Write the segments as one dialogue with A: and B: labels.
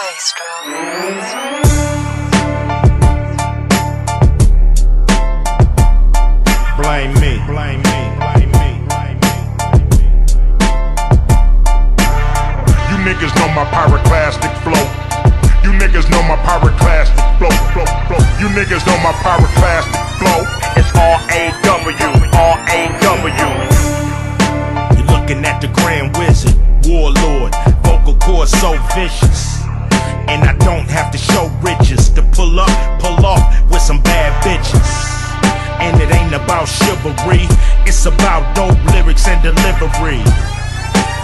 A: bass drum.
B: Blame me, blame me, blame me, blame me.
C: You niggas know my pyroclastic flow. You niggas know my pyroclastic flow, flow, flow. You niggas know my pyroclastic flow. It's R-A-W, R-A-W.
B: You're looking at the Grand Wizard, Warlord, vocal cords so vicious. And I don't have to show riches to pull off with some bad bitches. And it ain't about chivalry, it's about dope lyrics and delivery.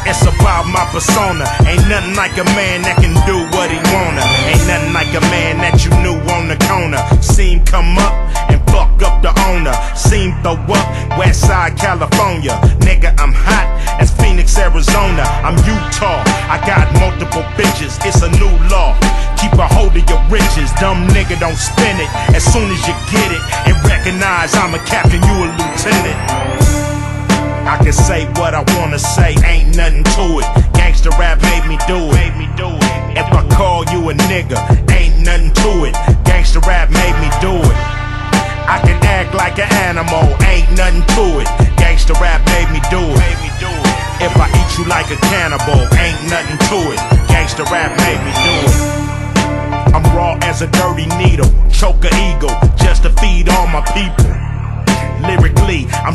B: It's about my persona. Ain't nothing like a man that can do what he wanna. Ain't nothing like a man that you knew on the corner. Seen come up and fuck up the owner. Seen throw up Westside California. Nigga, I'm hot as Phoenix, Arizona. I'm Utah, I got multiple bitches. It's a new law. Keep a hold of your riches. Dumb nigga, don't spin it as soon as you get it. And recognize I'm a captain, you a lieutenant. I can say what I wanna say, ain't nothing to it. Gangsta rap made me do it. If I call you a nigga, ain't nothing to it. Gangsta rap made me do it. I can act like an animal, ain't nothing to it. Gangsta rap made me do it. If I eat you like a cannibal, ain't nothing to it. Gangsta rap made me do it. I'm raw as a dirty needle, choke a eagle, just to feed all my people. Lyrically, I'm